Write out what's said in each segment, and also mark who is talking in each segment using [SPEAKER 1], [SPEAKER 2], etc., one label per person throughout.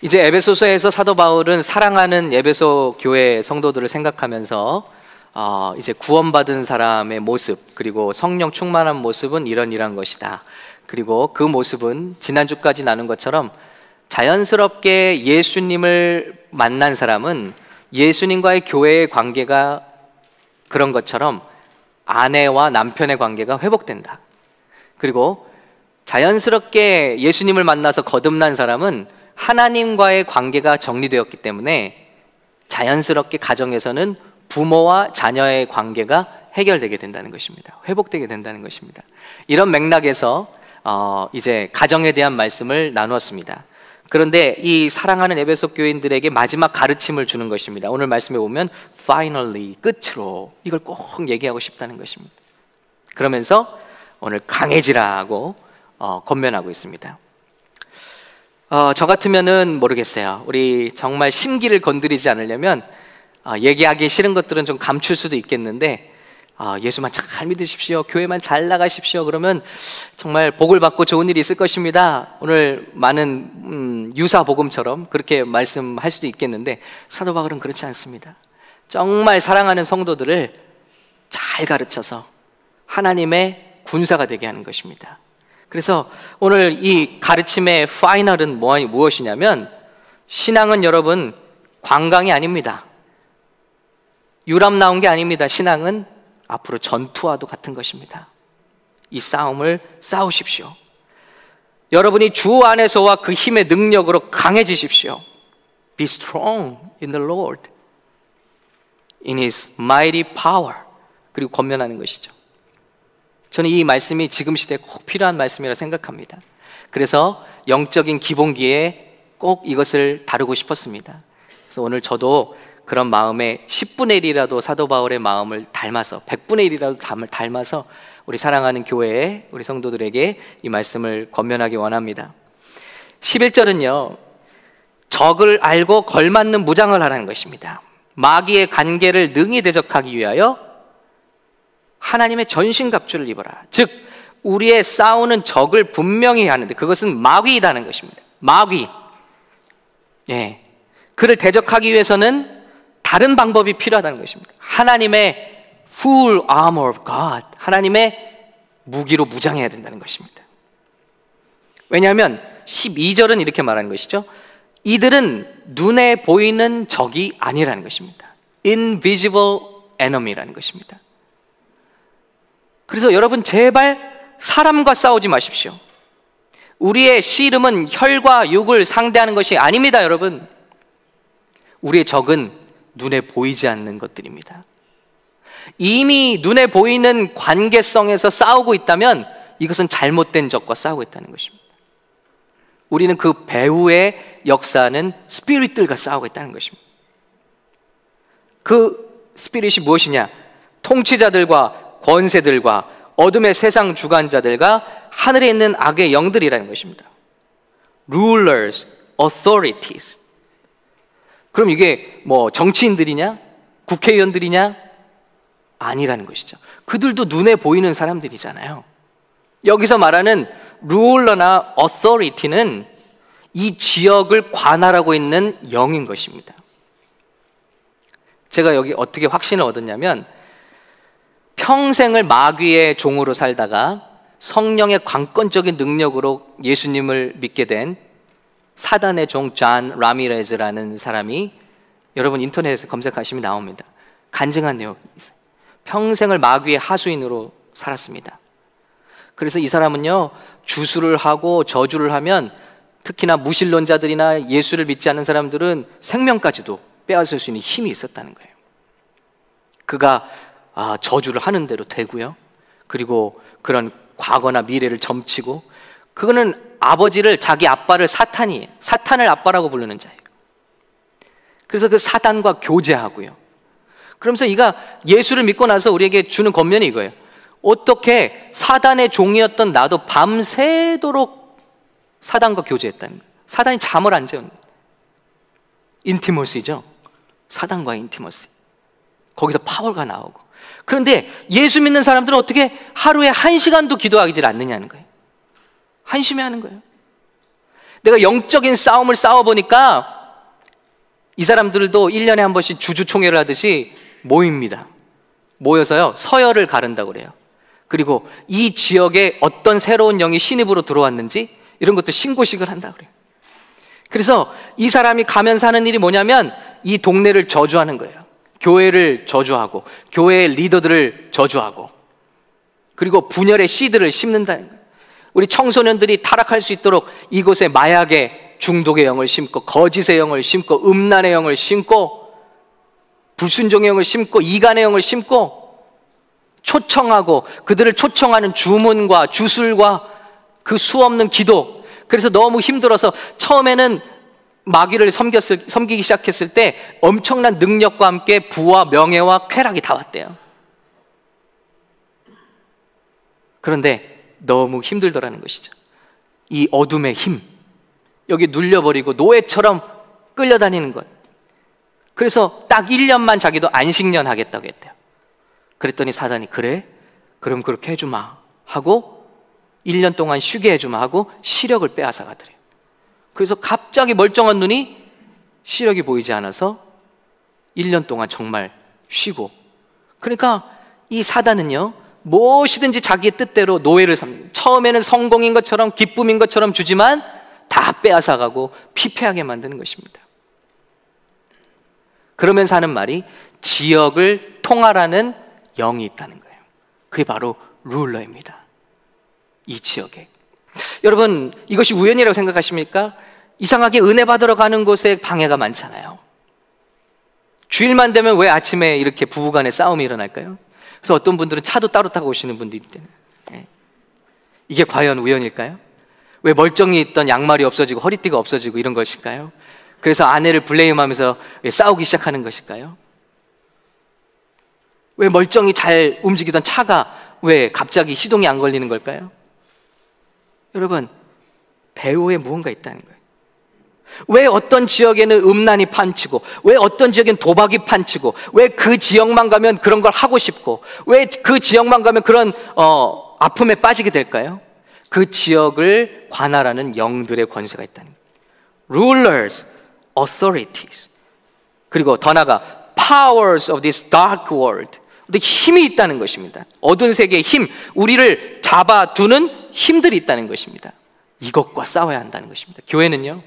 [SPEAKER 1] 이제 에베소서에서 사도 바울은 사랑하는 에베소 교회 성도들을 생각하면서 이제 구원받은 사람의 모습, 그리고 성령 충만한 모습은 이런 것이다. 그리고 그 모습은 지난주까지 나눈 것처럼 자연스럽게 예수님을 만난 사람은 예수님과의 교회의 관계가 그런 것처럼 아내와 남편의 관계가 회복된다. 그리고 자연스럽게 예수님을 만나서 거듭난 사람은 하나님과의 관계가 정리되었기 때문에 자연스럽게 가정에서는 부모와 자녀의 관계가 해결되게 된다는 것입니다. 회복되게 된다는 것입니다. 이런 맥락에서 이제 가정에 대한 말씀을 나누었습니다. 그런데 이 사랑하는 에베소 교인들에게 마지막 가르침을 주는 것입니다. 오늘 말씀에 보면 finally, 끝으로, 이걸 꼭 얘기하고 싶다는 것입니다. 그러면서 오늘 강해지라고 권면하고 있습니다. 저 같으면은 모르겠어요. 우리 정말 심기를 건드리지 않으려면 얘기하기 싫은 것들은 좀 감출 수도 있겠는데 예수만 잘 믿으십시오, 교회만 잘 나가십시오, 그러면 정말 복을 받고 좋은 일이 있을 것입니다. 오늘 많은 유사 복음처럼 그렇게 말씀할 수도 있겠는데 사도 바울은 그렇지 않습니다. 정말 사랑하는 성도들을 잘 가르쳐서 하나님의 군사가 되게 하는 것입니다. 그래서 오늘 이 가르침의 파이널은 무엇이냐면, 신앙은 여러분 관광이 아닙니다. 유럽 나온 게 아닙니다. 신앙은 앞으로 전투와도 같은 것입니다. 이 싸움을 싸우십시오. 여러분이 주 안에서와 그 힘의 능력으로 강해지십시오. Be strong in the Lord, in His mighty power. 그리고 권면하는 것이죠. 저는 이 말씀이 지금 시대에 꼭 필요한 말씀이라고 생각합니다. 그래서 영적인 기본기에 꼭 이것을 다루고 싶었습니다. 그래서 오늘 저도 그런 마음에 10분의 1이라도 사도 바울의 마음을 닮아서, 100분의 1이라도 닮아서 우리 사랑하는 교회에, 우리 성도들에게 이 말씀을 권면하기 원합니다. 11절은요, 적을 알고 걸맞는 무장을 하라는 것입니다. 마귀의 관계를 능히 대적하기 위하여 하나님의 전신갑주를 입어라. 즉 우리의 싸우는 적을 분명히 하는데 그것은 마귀이라는 것입니다. 마귀. 그를 대적하기 위해서는 다른 방법이 필요하다는 것입니다. 하나님의 full armor of God, 하나님의 무기로 무장해야 된다는 것입니다. 왜냐하면 12절은 이렇게 말하는 것이죠. 이들은 눈에 보이는 적이 아니라는 것입니다. invisible enemy라는 것입니다. 그래서 여러분 제발 사람과 싸우지 마십시오. 우리의 씨름은 혈과 육을 상대하는 것이 아닙니다. 여러분, 우리의 적은 눈에 보이지 않는 것들입니다. 이미 눈에 보이는 관계성에서 싸우고 있다면 이것은 잘못된 적과 싸우고 있다는 것입니다. 우리는 그 배후에 역사하는 스피릿들과 싸우고 있다는 것입니다. 그 스피릿이 무엇이냐? 통치자들과 권세들과 어둠의 세상 주관자들과 하늘에 있는 악의 영들이라는 것입니다. Rulers, authorities. 그럼 이게 뭐 정치인들이냐? 국회의원들이냐? 아니라는 것이죠. 그들도 눈에 보이는 사람들이잖아요. 여기서 말하는 룰러나 authority는 이 지역을 관할하고 있는 영인 것입니다. 제가 여기 어떻게 확신을 얻었냐면, 평생을 마귀의 종으로 살다가 성령의 관건적인 능력으로 예수님을 믿게 된 사단의 종 존 라미레즈라는 사람이, 여러분 인터넷에서 검색하시면 나옵니다. 간증한 내용이 있어요. 평생을 마귀의 하수인으로 살았습니다. 그래서 이 사람은요, 주술을 하고 저주를 하면 특히나 무신론자들이나 예수를 믿지 않는 사람들은 생명까지도 빼앗을 수 있는 힘이 있었다는 거예요. 그가 저주를 하는 대로 되고요. 그리고 그런 과거나 미래를 점치고, 그거는 아버지를, 자기 아빠를 사탄을 아빠라고 부르는 자예요. 그래서 그 사단과 교제하고요. 그러면서 이가 예수를 믿고 나서 우리에게 주는 권면이 이거예요. 어떻게 사단의 종이었던 나도 밤새도록 사단과 교제했다는 거예요. 사단이 잠을 안 재운 인티머시죠. 사단과 인티머시. 거기서 파워가 나오고. 그런데 예수 믿는 사람들은 어떻게 하루에 1시간도 기도하지 않느냐는 거예요. 한심해 하는 거예요. 내가 영적인 싸움을 싸워보니까 이 사람들도 1년에 한 번씩 주주총회를 하듯이 모입니다. 모여서요, 서열을 가른다고 그래요. 그리고 이 지역에 어떤 새로운 영이 신입으로 들어왔는지 이런 것도 신고식을 한다고 그래요. 그래서 이 사람이 가면서 하는 일이 뭐냐면 이 동네를 저주하는 거예요. 교회를 저주하고 교회의 리더들을 저주하고, 그리고 분열의 씨들을 심는다는 거예요. 우리 청소년들이 타락할 수 있도록 이곳에 마약의 중독의 영을 심고, 거짓의 영을 심고, 음란의 영을 심고, 불순종의 영을 심고, 이간의 영을 심고, 초청하고 그들을 초청하는 주문과 주술과 그 수없는 기도. 그래서 너무 힘들어서 처음에는 마귀를 섬기기 시작했을 때 엄청난 능력과 함께 부와 명예와 쾌락이 다 왔대요. 그런데 너무 힘들더라는 것이죠. 이 어둠의 힘, 여기 눌려버리고 노예처럼 끌려다니는 것. 그래서 딱 1년만 자기도 안식년 하겠다고 했대요. 그랬더니 사단이 그래? 그럼 그렇게 해주마 하고 1년 동안 쉬게 해주마 하고 시력을 빼앗아 가더래요. 그래서 갑자기 멀쩡한 눈이 시력이 보이지 않아서 1년 동안 정말 쉬고. 그러니까 이 사단은요, 무엇이든지 자기의 뜻대로 노예를 삼는, 처음에는 성공인 것처럼 기쁨인 것처럼 주지만 다 빼앗아가고 피폐하게 만드는 것입니다. 그러면서 하는 말이 지역을 통할하는 영이 있다는 거예요. 그게 바로 룰러입니다. 이 지역에. 여러분, 이것이 우연이라고 생각하십니까? 이상하게 은혜 받으러 가는 곳에 방해가 많잖아요. 주일만 되면 왜 아침에 이렇게 부부간에 싸움이 일어날까요? 그래서 어떤 분들은 차도 따로 타고 오시는 분들이 있대요. 이게 과연 우연일까요? 왜 멀쩡히 있던 양말이 없어지고 허리띠가 없어지고 이런 것일까요? 그래서 아내를 블레임하면서 싸우기 시작하는 것일까요? 왜 멀쩡히 잘 움직이던 차가 왜 갑자기 시동이 안 걸리는 걸까요? 여러분, 배후에 무언가 있다는 거예요. 왜 어떤 지역에는 음란이 판치고, 왜 어떤 지역에는 도박이 판치고, 왜 그 지역만 가면 그런 걸 하고 싶고, 왜 그 지역만 가면 그런 아픔에 빠지게 될까요? 그 지역을 관할하는 영들의 권세가 있다는 거예요. Rulers, authorities. 그리고 더 나아가 powers of this dark world. 힘이 있다는 것입니다. 어두운 세계의 힘, 우리를 잡아두는 힘들이 있다는 것입니다. 이것과 싸워야 한다는 것입니다. 교회는요,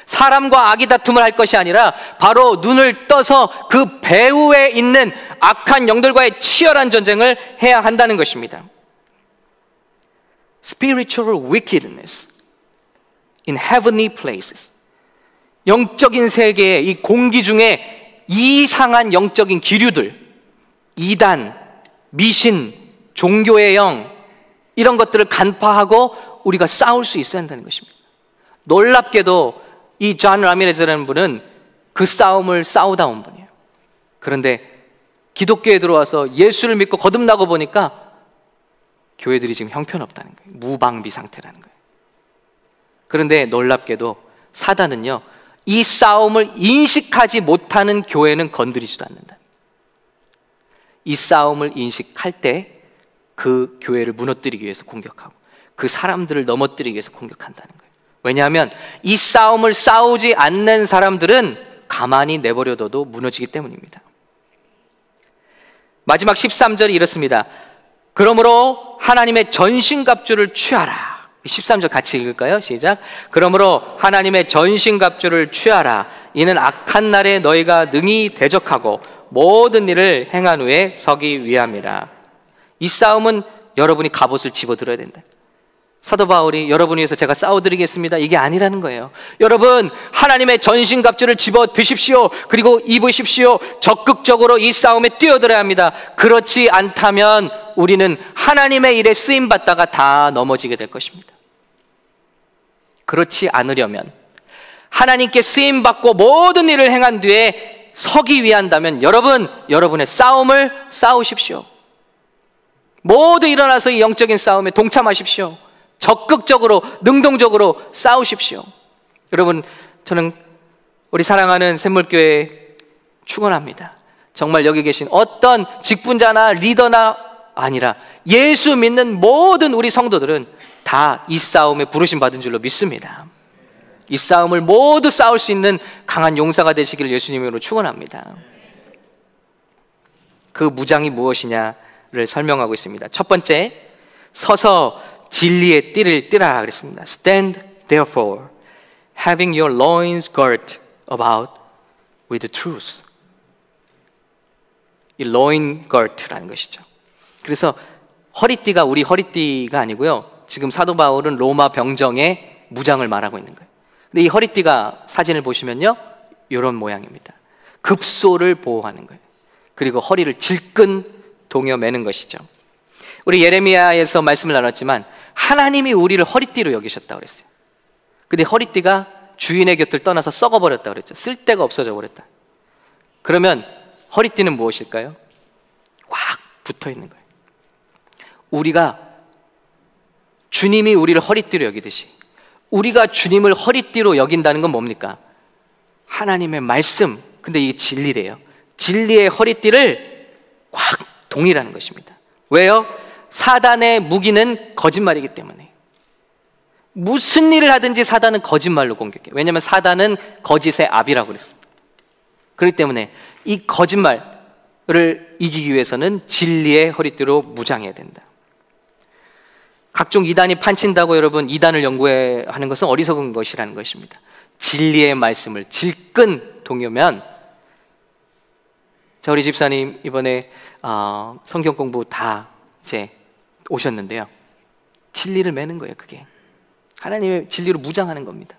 [SPEAKER 1] 사람과 악이 다툼을 할 것이 아니라 바로 눈을 떠서 그 배후에 있는 악한 영들과의 치열한 전쟁을 해야 한다는 것입니다. Spiritual wickedness in heavenly places. 영적인 세계의 이 공기 중에 이상한 영적인 기류들, 이단, 미신, 종교의 영, 이런 것들을 간파하고 우리가 싸울 수 있어야 한다는 것입니다. 놀랍게도 이 존 라미레즈라는 분은 그 싸움을 싸우다 온 분이에요. 그런데 기독교에 들어와서 예수를 믿고 거듭나고 보니까 교회들이 지금 형편없다는 거예요. 무방비 상태라는 거예요. 그런데 놀랍게도 사단은요, 이 싸움을 인식하지 못하는 교회는 건드리지도 않는다. 이 싸움을 인식할 때 그 교회를 무너뜨리기 위해서 공격하고 그 사람들을 넘어뜨리기 위해서 공격한다는 거예요. 왜냐하면 이 싸움을 싸우지 않는 사람들은 가만히 내버려둬도 무너지기 때문입니다. 마지막 13절이 이렇습니다. 그러므로 하나님의 전신갑주를 취하라. 13절 같이 읽을까요? 시작. 그러므로 하나님의 전신갑주를 취하라. 이는 악한 날에 너희가 능히 대적하고 모든 일을 행한 후에 서기 위함이라. 이 싸움은 여러분이 갑옷을 집어들어야 된다. 사도 바울이 여러분을 위해서 제가 싸워드리겠습니다, 이게 아니라는 거예요. 여러분, 하나님의 전신갑주를 집어 드십시오. 그리고 입으십시오. 적극적으로 이 싸움에 뛰어들어야 합니다. 그렇지 않다면 우리는 하나님의 일에 쓰임받다가 다 넘어지게 될 것입니다. 그렇지 않으려면, 하나님께 쓰임받고 모든 일을 행한 뒤에 서기 위한다면 여러분의 싸움을 싸우십시오. 모두 일어나서 이 영적인 싸움에 동참하십시오. 적극적으로, 능동적으로 싸우십시오. 여러분, 저는 우리 사랑하는 샘물교회에 축원합니다. 정말 여기 계신 어떤 직분자나 리더나 아니라 예수 믿는 모든 우리 성도들은 다 이 싸움에 부르심 받은 줄로 믿습니다. 이 싸움을 모두 싸울 수 있는 강한 용사가 되시기를 예수님으로 축원합니다. 그 무장이 무엇이냐를 설명하고 있습니다. 첫 번째, 서서 진리의 띠를 띠라 그랬습니다. Stand therefore, having your loins girt about with the truth. 이 loin girt라는 것이죠. 그래서 허리띠가 우리 허리띠가 아니고요. 지금 사도 바울은 로마 병정의 무장을 말하고 있는 거예요. 근데 이 허리띠가 사진을 보시면요, 이런 모양입니다. 급소를 보호하는 거예요. 그리고 허리를 질끈 동여 매는 것이죠. 우리 예레미야에서 말씀을 나눴지만 하나님이 우리를 허리띠로 여기셨다고 그랬어요. 근데 허리띠가 주인의 곁을 떠나서 썩어버렸다고 그랬죠. 쓸데가 없어져 버렸다. 그러면 허리띠는 무엇일까요? 꽉 붙어 있는 거예요. 우리가 주님이 우리를 허리띠로 여기듯이 우리가 주님을 허리띠로 여긴다는 건 뭡니까? 하나님의 말씀, 근데 이게 진리래요. 진리의 허리띠를 꽉 동이라는 것입니다. 왜요? 사단의 무기는 거짓말이기 때문에. 무슨 일을 하든지 사단은 거짓말로 공격해요. 왜냐하면 사단은 거짓의 압이라고 그랬습니다. 그렇기 때문에 이 거짓말을 이기기 위해서는 진리의 허리띠로 무장해야 된다. 각종 이단이 판친다고 여러분 이단을 연구하는 것은 어리석은 것이라는 것입니다. 진리의 말씀을 질끈 동요면, 자, 우리 집사님 이번에 성경 공부 다 이제 오셨는데요, 진리를 매는 거예요. 그게 하나님의 진리로 무장하는 겁니다.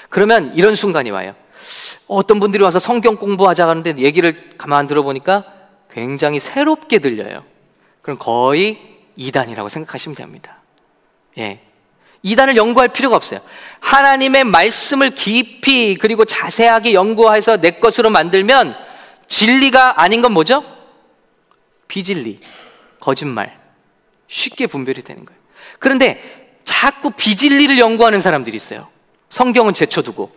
[SPEAKER 1] 그러면 이런 순간이 와요. 어떤 분들이 와서 성경 공부하자 하는데 얘기를 가만 들어보니까 굉장히 새롭게 들려요. 그럼 거의 이단이라고 생각하시면 됩니다. 예, 이단을 연구할 필요가 없어요. 하나님의 말씀을 깊이 그리고 자세하게 연구해서 내 것으로 만들면 진리가 아닌 건 뭐죠? 비진리, 거짓말, 쉽게 분별이 되는 거예요. 그런데 자꾸 비진리를 연구하는 사람들이 있어요. 성경은 제쳐두고.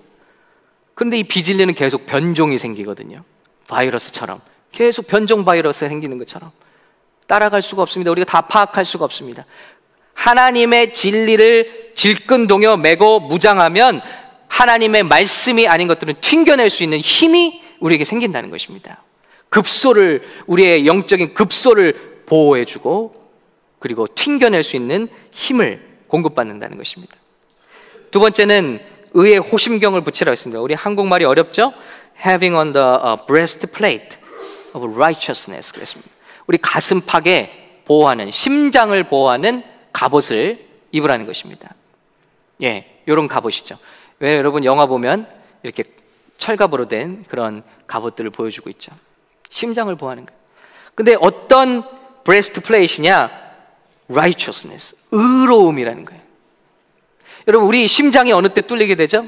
[SPEAKER 1] 그런데 이 비진리는 계속 변종이 생기거든요. 바이러스처럼 계속 변종 바이러스가 생기는 것처럼 따라갈 수가 없습니다. 우리가 다 파악할 수가 없습니다. 하나님의 진리를 질끈 동여 매고 무장하면 하나님의 말씀이 아닌 것들은 튕겨낼 수 있는 힘이 우리에게 생긴다는 것입니다. 급소를, 우리의 영적인 급소를 보호해주고 그리고 튕겨낼 수 있는 힘을 공급받는다는 것입니다. 두 번째는 의의 호심경을 붙이라고 했습니다. 우리 한국말이 어렵죠? Having on the breastplate of righteousness 그랬습니다. 우리 가슴팍에 보호하는, 심장을 보호하는 갑옷을 입으라는 것입니다. 예, 이런 갑옷이죠. 왜 여러분 영화 보면 이렇게 철갑으로 된 그런 갑옷들을 보여주고 있죠. 심장을 보호하는 거예요. 근데 어떤 브레스트플레이트냐? righteousness, 의로움이라는 거예요. 여러분, 우리 심장이 어느 때 뚫리게 되죠?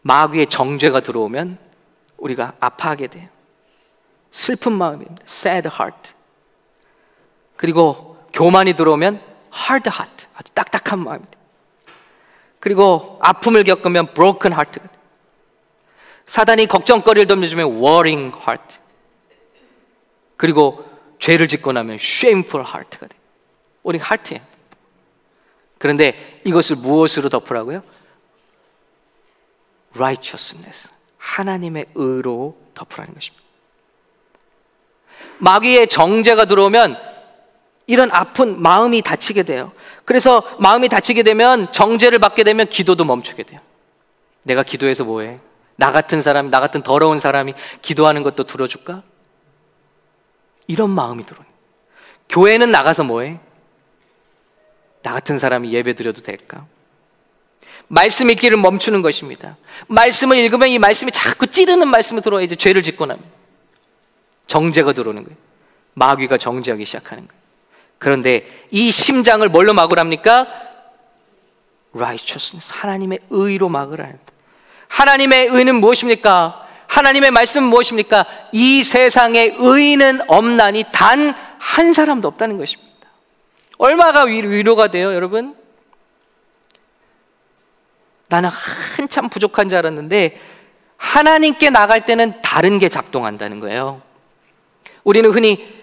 [SPEAKER 1] 마귀의 정죄가 들어오면 우리가 아파하게 돼요. 슬픈 마음입니다. sad heart. 그리고 교만이 들어오면 hard heart, 아주 딱딱한 마음입니다. 그리고 아픔을 겪으면 broken heart가 돼요. 사단이 걱정거리를 던져주면 worrying heart. 그리고 죄를 짓고 나면 shameful heart가 돼요. 우리 heart예요. 그런데 이것을 무엇으로 덮으라고요? righteousness, 하나님의 의로 덮으라는 것입니다. 마귀의 정죄가 들어오면 이런 아픈 마음이 다치게 돼요. 그래서 마음이 다치게 되면, 정죄를 받게 되면 기도도 멈추게 돼요. 내가 기도해서 뭐해? 나 같은 사람, 나 같은 더러운 사람이 기도하는 것도 들어줄까? 이런 마음이 들어요. 교회는 나가서 뭐해? 나 같은 사람이 예배 드려도 될까? 말씀 읽기를 멈추는 것입니다. 말씀을 읽으면 이 말씀이 자꾸 찌르는 말씀이 들어와 이제 죄를 짓고 나면 정죄가 들어오는 거예요. 마귀가 정죄하기 시작하는 거예요. 그런데 이 심장을 뭘로 막으랍니까? righteousness, 하나님의 의로 막으라는. 하나님의 의는 무엇입니까? 하나님의 말씀은 무엇입니까? 이 세상에 의인은 없나니 단 한 사람도 없다는 것입니다. 얼마가 위로가 돼요, 여러분? 나는 한참 부족한 줄 알았는데 하나님께 나갈 때는 다른 게 작동한다는 거예요. 우리는 흔히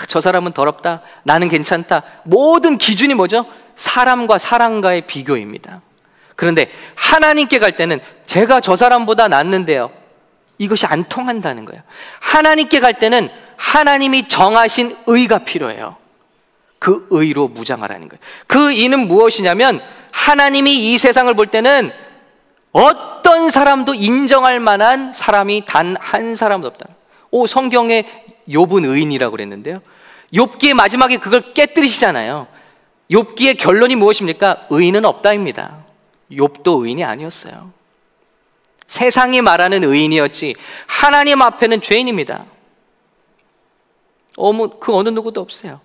[SPEAKER 1] 저 사람은 더럽다, 나는 괜찮다, 모든 기준이 뭐죠? 사람과 사람과의 비교입니다. 그런데 하나님께 갈 때는 제가 저 사람보다 낫는데요, 이것이 안 통한다는 거예요. 하나님께 갈 때는 하나님이 정하신 의가 필요해요. 그 의로 무장하라는 거예요. 그 의는 무엇이냐면, 하나님이 이 세상을 볼 때는 어떤 사람도 인정할 만한 사람이 단 한 사람도 없다. 성경에 욥은 의인이라고 그랬는데요, 욥기의 마지막에 그걸 깨뜨리시잖아요. 욥기의 결론이 무엇입니까? 의인은 없다입니다. 욥도 의인이 아니었어요. 세상이 말하는 의인이었지 하나님 앞에는 죄인입니다. 그 어느 누구도 없어요.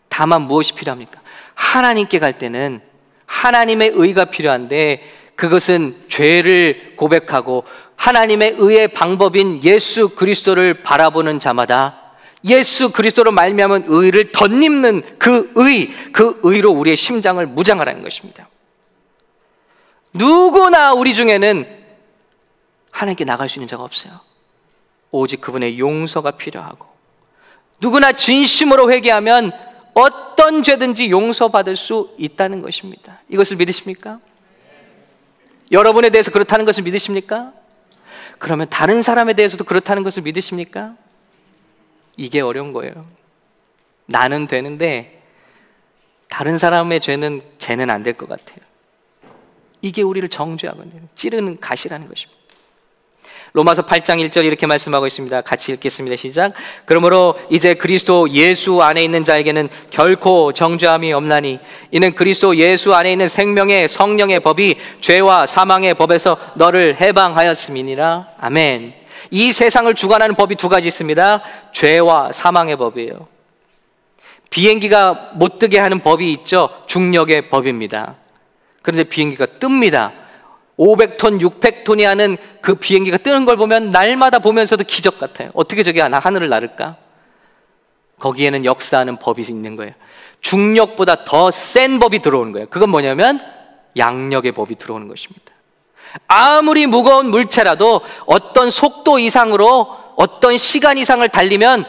[SPEAKER 1] 다만 무엇이 필요합니까? 하나님께 갈 때는 하나님의 의가 필요한데, 그것은 죄를 고백하고 하나님의 의의 방법인 예수 그리스도를 바라보는 자마다 예수 그리스도로 말미암은 의를 덧입는 그 의로 우리의 심장을 무장하라는 것입니다. 누구나 우리 중에는 하나님께 나갈 수 있는 자가 없어요. 오직 그분의 용서가 필요하고, 누구나 진심으로 회개하면 어떤 죄든지 용서받을 수 있다는 것입니다. 이것을 믿으십니까? 여러분에 대해서 그렇다는 것을 믿으십니까? 그러면 다른 사람에 대해서도 그렇다는 것을 믿으십니까? 이게 어려운 거예요. 나는 되는데 다른 사람의 죄는 안 될 것 같아요. 이게 우리를 정죄하고 찌르는 가시라는 것입니다. 로마서 8장 1절 이렇게 말씀하고 있습니다. 같이 읽겠습니다. 시작. 그러므로 이제 그리스도 예수 안에 있는 자에게는 결코 정죄함이 없나니, 이는 그리스도 예수 안에 있는 생명의 성령의 법이 죄와 사망의 법에서 너를 해방하였음이니라. 아멘. 이 세상을 주관하는 법이 두 가지 있습니다. 죄와 사망의 법이에요. 비행기가 못 뜨게 하는 법이 있죠. 중력의 법입니다. 그런데 비행기가 뜹니다. 500톤, 600톤이 하는 그 비행기가 뜨는 걸 보면 날마다 보면서도 기적 같아요. 어떻게 저게 하늘을 나를까? 거기에는 역사하는 법이 있는 거예요. 중력보다 더 센 법이 들어오는 거예요. 그건 뭐냐면 양력의 법이 들어오는 것입니다. 아무리 무거운 물체라도 어떤 속도 이상으로 어떤 시간 이상을 달리면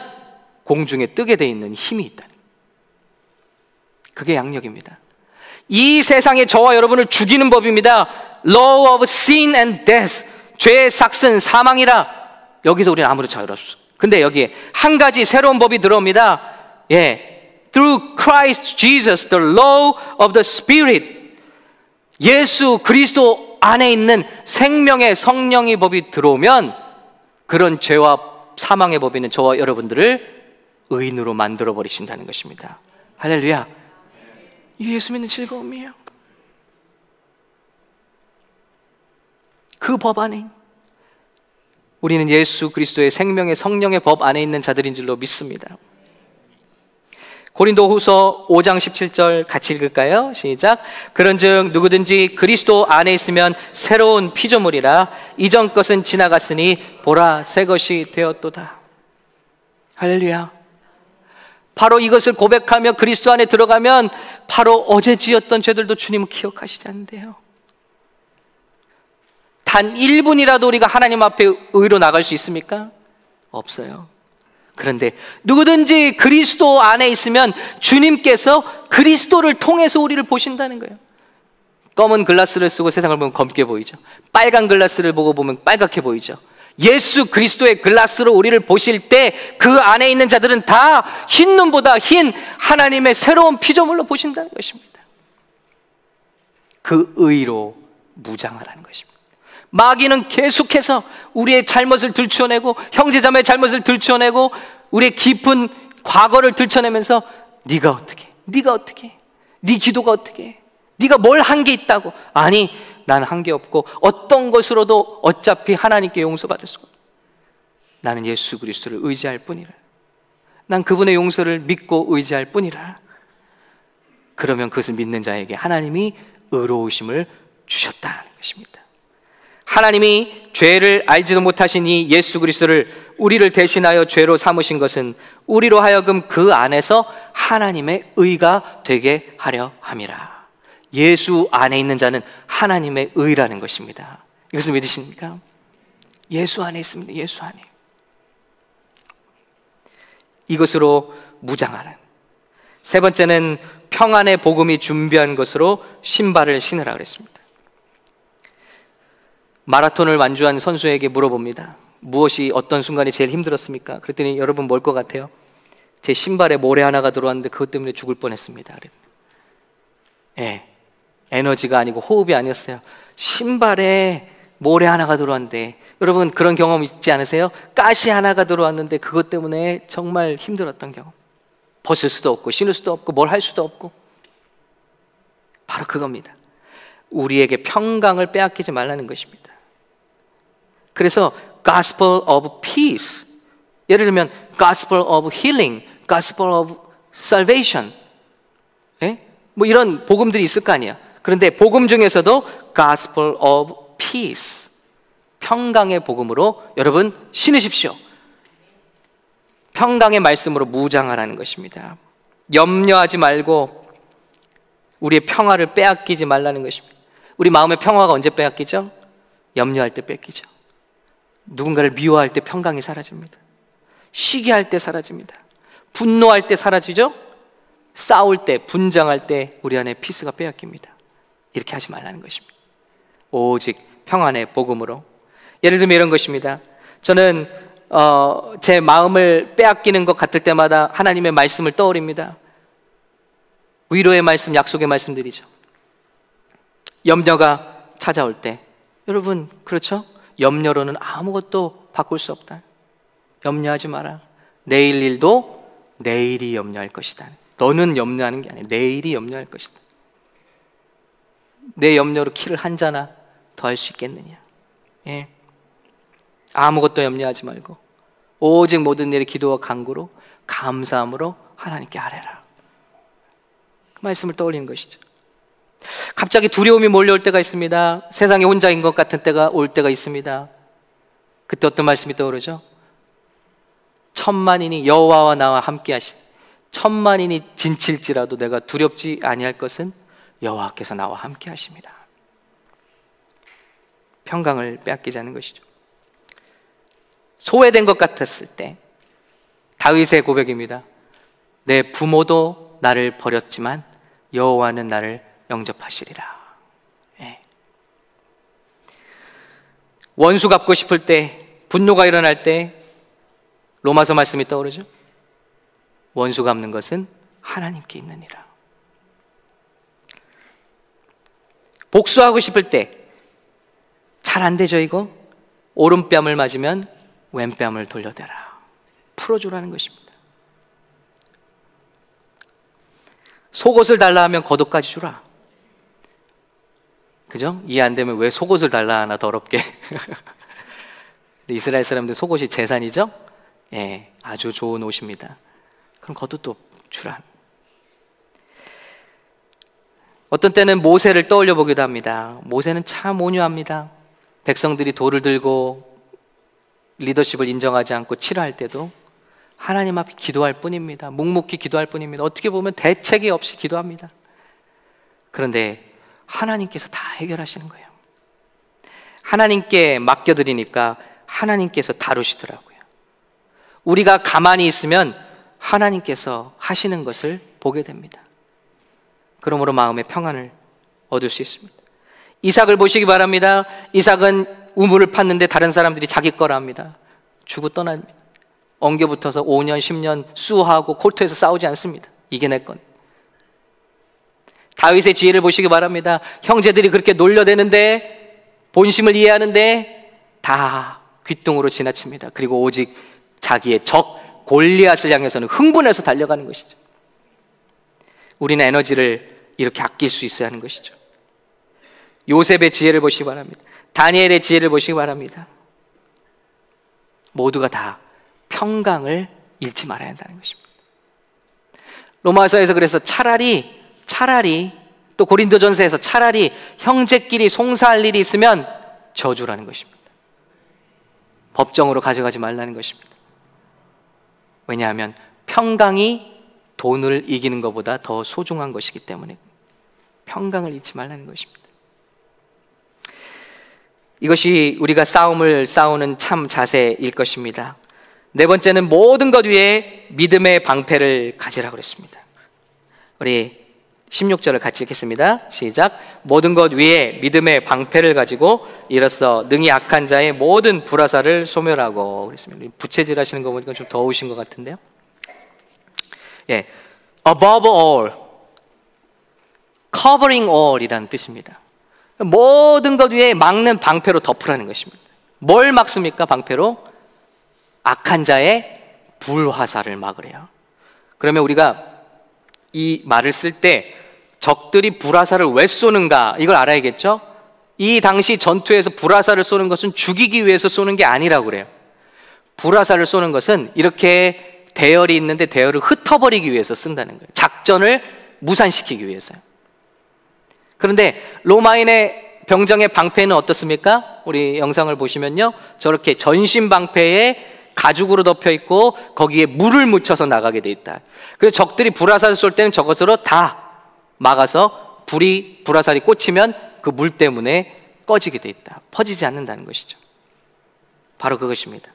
[SPEAKER 1] 공중에 뜨게 돼 있는 힘이 있다. 그게 양력입니다. 이 세상에 저와 여러분을 죽이는 법입니다. Law of sin and death. 죄의 삭슨 사망이라. 여기서 우리는 아무런 자유가 없어. 근데 여기에 한 가지 새로운 법이 들어옵니다. Through Christ Jesus, the law of the Spirit. 예수 그리스도 안에 있는 생명의 성령의 법이 들어오면, 그런 죄와 사망의 법에는 저와 여러분들을 의인으로 만들어 버리신다는 것입니다. 할렐루야. 이 예수 믿는 즐거움이에요. 그 법 안에 우리는 예수 그리스도의 생명의 성령의 법 안에 있는 자들인 줄로 믿습니다. 고린도후서 5장 17절 같이 읽을까요? 시작. 그런즉 누구든지 그리스도 안에 있으면 새로운 피조물이라. 이전 것은 지나갔으니 보라 새 것이 되었도다. 할렐루야. 바로 이것을 고백하며 그리스도 안에 들어가면 바로 어제 지었던 죄들도 주님은 기억하시지 않는데요. 단 1분이라도 우리가 하나님 앞에 의로 나갈 수 있습니까? 없어요. 그런데 누구든지 그리스도 안에 있으면 주님께서 그리스도를 통해서 우리를 보신다는 거예요. 검은 글라스를 쓰고 세상을 보면 검게 보이죠. 빨간 글라스를 보고 보면 빨갛게 보이죠. 예수 그리스도의 글라스로 우리를 보실 때 그 안에 있는 자들은 다 흰 눈보다 흰 하나님의 새로운 피조물로 보신다는 것입니다. 그 의로 무장하라는 것입니다. 마귀는 계속해서 우리의 잘못을 들춰내고 형제자매의 잘못을 들춰내고 우리의 깊은 과거를 들춰내면서 네가 어떻게 네 기도가 어떻게 네가 뭘 한 게 있다고. 아니, 나는 한 게 없고 어떤 것으로도 어차피 하나님께 용서받을 수가 없어. 나는 예수 그리스도를 의지할 뿐이라. 난 그분의 용서를 믿고 의지할 뿐이라. 그러면 그것을 믿는 자에게 하나님이 의로우심을 주셨다는 것입니다. 하나님이 죄를 알지도 못하신 이 예수 그리스도를 우리를 대신하여 죄로 삼으신 것은 우리로 하여금 그 안에서 하나님의 의가 되게 하려 함이라. 예수 안에 있는 자는 하나님의 의라는 것입니다. 이것을 믿으십니까? 예수 안에 있습니다. 예수 안에. 이것으로 무장하는. 세 번째는 평안의 복음이 준비한 것으로 신발을 신으라 그랬습니다. 마라톤을 완주한 선수에게 물어봅니다. 무엇이 어떤 순간이 제일 힘들었습니까? 그랬더니 여러분 뭘 것 같아요? 제 신발에 모래 하나가 들어왔는데 그것 때문에 죽을 뻔했습니다. 예, 에너지가 아니고 호흡이 아니었어요. 신발에 모래 하나가 들어왔는데, 여러분 그런 경험 있지 않으세요? 가시 하나가 들어왔는데 그것 때문에 정말 힘들었던 경험. 벗을 수도 없고 신을 수도 없고 뭘 할 수도 없고. 바로 그겁니다. 우리에게 평강을 빼앗기지 말라는 것입니다. 그래서 Gospel of Peace, 예를 들면 Gospel of Healing, Gospel of Salvation, 예? 뭐 이런 복음들이 있을 거 아니야. 그런데 복음 중에서도 Gospel of Peace, 평강의 복음으로 여러분 신으십시오. 평강의 말씀으로 무장하라는 것입니다. 염려하지 말고 우리의 평화를 빼앗기지 말라는 것입니다. 우리 마음의 평화가 언제 빼앗기죠? 염려할 때 뺏기죠. 누군가를 미워할 때 평강이 사라집니다. 시기할 때 사라집니다. 분노할 때 사라지죠? 싸울 때, 분장할 때 우리 안에 피스가 빼앗깁니다. 이렇게 하지 말라는 것입니다. 오직 평안의 복음으로. 예를 들면 이런 것입니다. 저는 제 마음을 빼앗기는 것 같을 때마다 하나님의 말씀을 떠올립니다. 위로의 말씀, 약속의 말씀들이죠. 염려가 찾아올 때, 여러분 그렇죠? 염려로는 아무것도 바꿀 수 없다. 염려하지 마라. 내일 일도 내일이 염려할 것이다. 너는 염려하는 게 아니야. 내일이 염려할 것이다. 내 염려로 키를 한 자나 더 할 수 있겠느냐. 예. 아무것도 염려하지 말고 오직 모든 일에 기도와 간구로 감사함으로 하나님께 아뢰라. 그 말씀을 떠올리는 것이죠. 갑자기 두려움이 몰려올 때가 있습니다. 세상에 혼자인 것 같은 때가 올 때가 있습니다. 그때 어떤 말씀이 떠오르죠? 천만인이 여호와와 나와 함께 하시, 천만인이 진칠지라도 내가 두렵지 아니할 것은 여호와께서 나와 함께 하십니다. 평강을 빼앗기지 않는 것이죠. 소외된 것 같았을 때 다윗의 고백입니다. 내 부모도 나를 버렸지만 여호와는 나를 영접하시리라. 예. 원수 갚고 싶을 때, 분노가 일어날 때 로마서 말씀이 떠오르죠. 원수 갚는 것은 하나님께 있느니라. 복수하고 싶을 때 잘 안 되죠 이거? 오른뺨을 맞으면 왼뺨을 돌려대라. 풀어주라는 것입니다. 속옷을 달라 하면 겉옷까지 주라. 그죠? 이해 안 되면 왜 속옷을 달라 하나 더럽게. 이스라엘 사람들 속옷이 재산이죠? 예, 아주 좋은 옷입니다. 그럼 겉옷도 주라. 어떤 때는 모세를 떠올려 보기도 합니다. 모세는 참 온유합니다. 백성들이 돌을 들고 리더십을 인정하지 않고 치료할 때도 하나님 앞에 기도할 뿐입니다. 묵묵히 기도할 뿐입니다. 어떻게 보면 대책이 없이 기도합니다. 그런데 하나님께서 다 해결하시는 거예요. 하나님께 맡겨드리니까 하나님께서 다루시더라고요. 우리가 가만히 있으면 하나님께서 하시는 것을 보게 됩니다. 그러므로 마음의 평안을 얻을 수 있습니다. 이삭을 보시기 바랍니다. 이삭은 우물을 팠는데 다른 사람들이 자기 거라 합니다. 주고 떠납니다. 엉겨붙어서 5년, 10년 수하고 콜트에서 싸우지 않습니다. 이게 내 건. 다윗의 지혜를 보시기 바랍니다. 형제들이 그렇게 놀려대는데, 본심을 이해하는데 다 귓등으로 지나칩니다. 그리고 오직 자기의 적 골리앗을 향해서는 흥분해서 달려가는 것이죠. 우리는 에너지를 이렇게 아낄 수 있어야 하는 것이죠. 요셉의 지혜를 보시기 바랍니다. 다니엘의 지혜를 보시기 바랍니다. 모두가 다 평강을 잃지 말아야 한다는 것입니다. 로마서에서 그래서 차라리 또 고린도전서에서 차라리 형제끼리 송사할 일이 있으면 저주라는 것입니다. 법정으로 가져가지 말라는 것입니다. 왜냐하면 평강이 돈을 이기는 것보다 더 소중한 것이기 때문에 평강을 잃지 말라는 것입니다. 이것이 우리가 싸움을 싸우는 참 자세일 것입니다. 네 번째는 모든 것 위에 믿음의 방패를 가지라고 그랬습니다. 우리 16절을 같이 읽겠습니다. 시작. 모든 것 위에 믿음의 방패를 가지고 이로써 능히 악한 자의 모든 불화살을 소멸하고. 그랬습니다. 부채질 하시는 거 보니까 좀 더우신 것 같은데요. 예, above all, covering all이라는 뜻입니다. 모든 것 위에 막는 방패로 덮으라는 것입니다. 뭘 막습니까? 방패로? 악한 자의 불화살을 막으래요. 그러면 우리가 이 말을 쓸 때 적들이 불화살을 왜 쏘는가 이걸 알아야겠죠? 이 당시 전투에서 불화살을 쏘는 것은 죽이기 위해서 쏘는 게 아니라고 그래요. 불화살을 쏘는 것은 이렇게 대열이 있는데 대열을 흩어버리기 위해서 쓴다는 거예요. 작전을 무산시키기 위해서요. 그런데 로마인의 병정의 방패는 어떻습니까? 우리 영상을 보시면요, 저렇게 전신 방패에 가죽으로 덮여 있고 거기에 물을 묻혀서 나가게 돼 있다. 그래서 적들이 불화살을 쏠 때는 저것으로 다 막아서 불화살이 꽂히면 그 물 때문에 꺼지게 돼 있다. 퍼지지 않는다는 것이죠. 바로 그것입니다.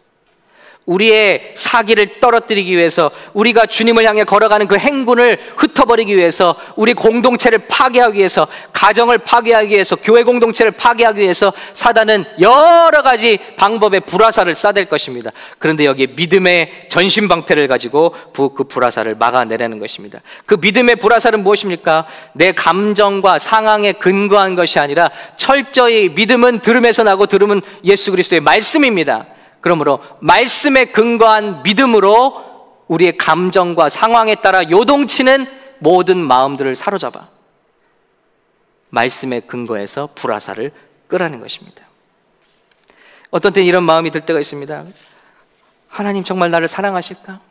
[SPEAKER 1] 우리의 사기를 떨어뜨리기 위해서, 우리가 주님을 향해 걸어가는 그 행군을 흩어버리기 위해서, 우리 공동체를 파괴하기 위해서, 가정을 파괴하기 위해서, 교회 공동체를 파괴하기 위해서 사단은 여러 가지 방법의 불화살을 쏴댈 것입니다. 그런데 여기에 믿음의 전신방패를 가지고 그 불화살을 막아내라는 것입니다. 그 믿음의 불화살은 무엇입니까? 내 감정과 상황에 근거한 것이 아니라 철저히 믿음은 들음에서 나고 들음은 예수 그리스도의 말씀입니다. 그러므로 말씀에 근거한 믿음으로 우리의 감정과 상황에 따라 요동치는 모든 마음들을 사로잡아 말씀에 근거해서 불화살을 끄라는 것입니다. 어떤 때는 이런 마음이 들 때가 있습니다. 하나님 정말 나를 사랑하실까?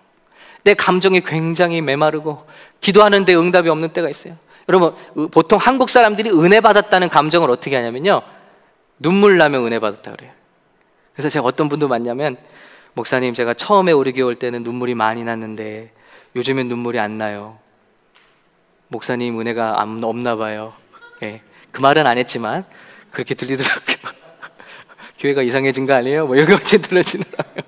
[SPEAKER 1] 내 감정이 굉장히 메마르고 기도하는데 응답이 없는 때가 있어요. 여러분, 보통 한국 사람들이 은혜 받았다는 감정을 어떻게 하냐면요, 눈물 나면 은혜 받았다 그래요. 그래서 제가 어떤 분도 만나면, 목사님 제가 처음에 우리 교회 올 때는 눈물이 많이 났는데 요즘엔 눈물이 안 나요. 목사님 은혜가 없나 봐요. 예, 그 말은 안 했지만 그렇게 들리더라고요. 교회가 이상해진 거 아니에요? 뭐 이런 것이 들려지더라고요.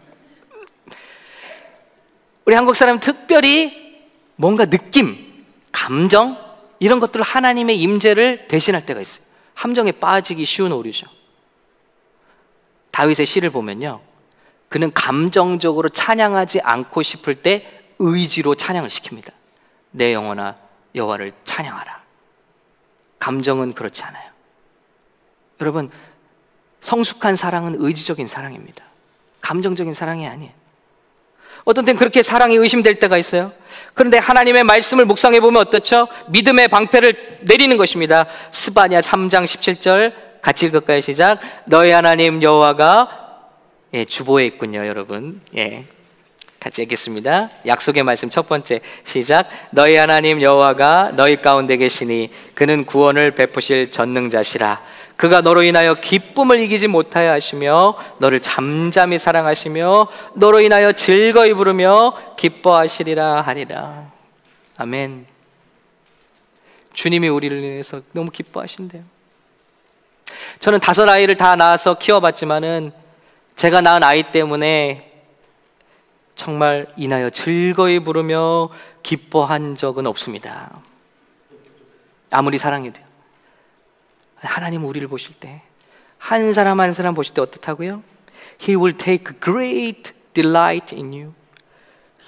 [SPEAKER 1] 우리 한국 사람은 특별히 뭔가 느낌, 감정 이런 것들을 하나님의 임재를 대신할 때가 있어요. 함정에 빠지기 쉬운 오류죠. 다윗의 시를 보면요, 그는 감정적으로 찬양하지 않고 싶을 때 의지로 찬양을 시킵니다. 내 영혼아 여호와를 찬양하라. 감정은 그렇지 않아요. 여러분, 성숙한 사랑은 의지적인 사랑입니다. 감정적인 사랑이 아니에요. 어떤 때는 그렇게 사랑이 의심될 때가 있어요. 그런데 하나님의 말씀을 묵상해 보면 어떻죠? 믿음의 방패를 내리는 것입니다. 스바냐 3장 17절 같이 읽을까요? 시작. 너희 하나님 여호와가, 예, 주보에 있군요, 여러분. 예, 같이 읽겠습니다. 약속의 말씀 첫 번째, 시작. 너희 하나님 여호와가 너희 가운데 계시니 그는 구원을 베푸실 전능자시라. 그가 너로 인하여 기쁨을 이기지 못하여 하시며 너를 잠잠히 사랑하시며 너로 인하여 즐거이 부르며 기뻐하시리라 하리라. 아멘. 주님이 우리를 인해서 너무 기뻐하신대요. 저는 5 아이를 다 낳아서 키워봤지만은 제가 낳은 아이 때문에 정말 인하여 즐거이 부르며 기뻐한 적은 없습니다. 아무리 사랑해도요. 하나님 우리를 보실 때, 한 사람 한 사람 보실 때 어떻다고요? He will take great delight in you.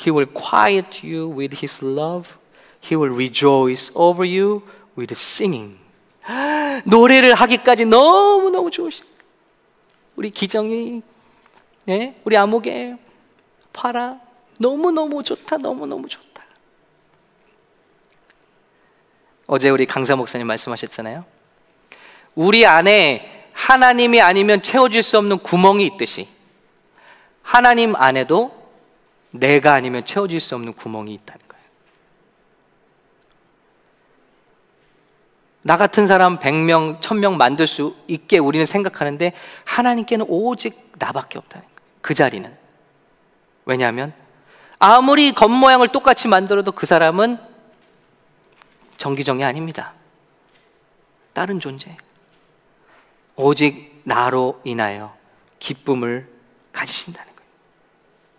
[SPEAKER 1] He will quiet you with His love. He will rejoice over you with singing. 노래를 하기까지 너무너무 좋으신 우리 기정이, 네? 우리 아무개, 파라, 너무너무 좋다, 너무너무 좋다. 어제 우리 강사 목사님 말씀하셨잖아요. 우리 안에 하나님이 아니면 채워질 수 없는 구멍이 있듯이 하나님 안에도 내가 아니면 채워질 수 없는 구멍이 있다는 거예요. 나 같은 사람 100명, 1000명 만들 수 있게 우리는 생각하는데 하나님께는 오직 나밖에 없다는 거예요. 그 자리는. 왜냐하면 아무리 겉모양을 똑같이 만들어도 그 사람은 정기정이 아닙니다. 다른 존재. 오직 나로 인하여 기쁨을 가지신다는 거예요.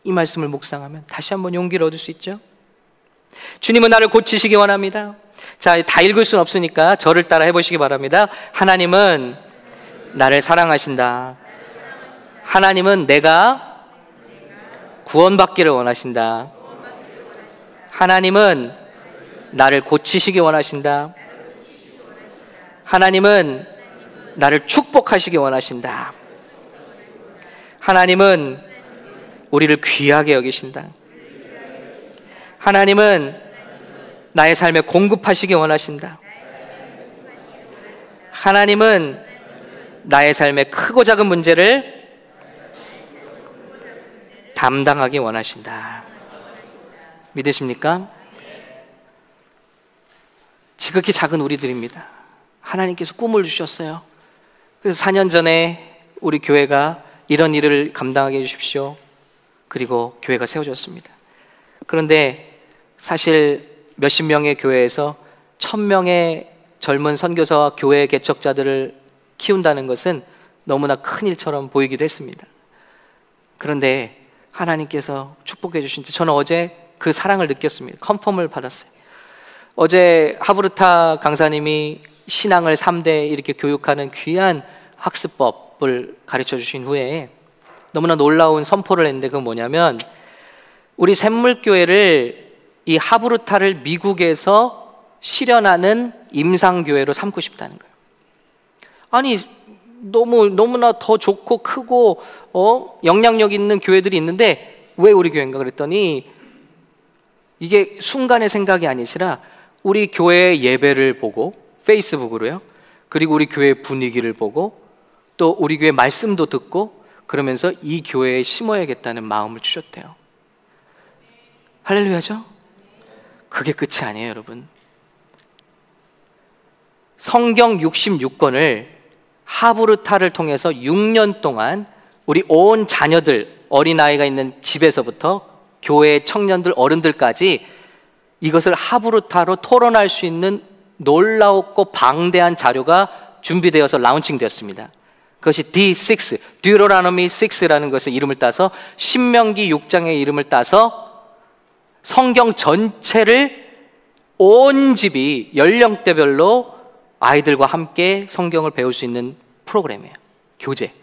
[SPEAKER 1] 이 말씀을 묵상하면 다시 한번 용기를 얻을 수 있죠. 주님은 나를 고치시기 원합니다. 자, 다 읽을 수는 없으니까 저를 따라 해보시기 바랍니다. 하나님은 나를 사랑하신다. 하나님은 내가 구원받기를 원하신다. 하나님은 나를 고치시기 원하신다. 하나님은 나를 축복하시기 원하신다. 하나님은 우리를 귀하게 여기신다. 하나님은 나의 삶에 공급하시기 원하신다. 하나님은 나의 삶의 크고 작은 문제를 담당하기 원하신다. 믿으십니까? 지극히 작은 우리들입니다. 하나님께서 꿈을 주셨어요. 그래서 4년 전에 우리 교회가 이런 일을 감당하게 해주십시오. 그리고 교회가 세워졌습니다. 그런데 사실 몇십 명의 교회에서 1000명의 젊은 선교사와 교회 개척자들을 키운다는 것은 너무나 큰 일처럼 보이기도 했습니다. 그런데 하나님께서 축복해 주신 때 저는 어제 그 사랑을 느꼈습니다. 컨펌을 받았어요. 어제 하브르타 강사님이 신앙을 3대 이렇게 교육하는 귀한 학습법을 가르쳐 주신 후에 너무나 놀라운 선포를 했는데 그건 뭐냐면 우리 샘물교회를 이 하브르타를 미국에서 실현하는 임상교회로 삼고 싶다는 거예요. 아니 너무나 더 좋고 크고 영향력 있는 교회들이 있는데 왜 우리 교회인가 그랬더니 이게 순간의 생각이 아니시라 우리 교회의 예배를 보고 페이스북으로요. 그리고 우리 교회 분위기를 보고 또 우리 교회 말씀도 듣고 그러면서 이 교회에 심어야겠다는 마음을 주셨대요. 할렐루야죠? 그게 끝이 아니에요, 여러분. 성경 66권을 하브르타를 통해서 6년 동안 우리 온 자녀들, 어린아이가 있는 집에서부터 교회 청년들, 어른들까지 이것을 하브르타로 토론할 수 있는 놀라웠고 방대한 자료가 준비되어서 라운칭되었습니다. 그것이 D6, Deuteronomy 6라는 것의 이름을 따서 신명기 6장의 이름을 따서 성경 전체를 온 집이 연령대별로 아이들과 함께 성경을 배울 수 있는 프로그램이에요. 교재.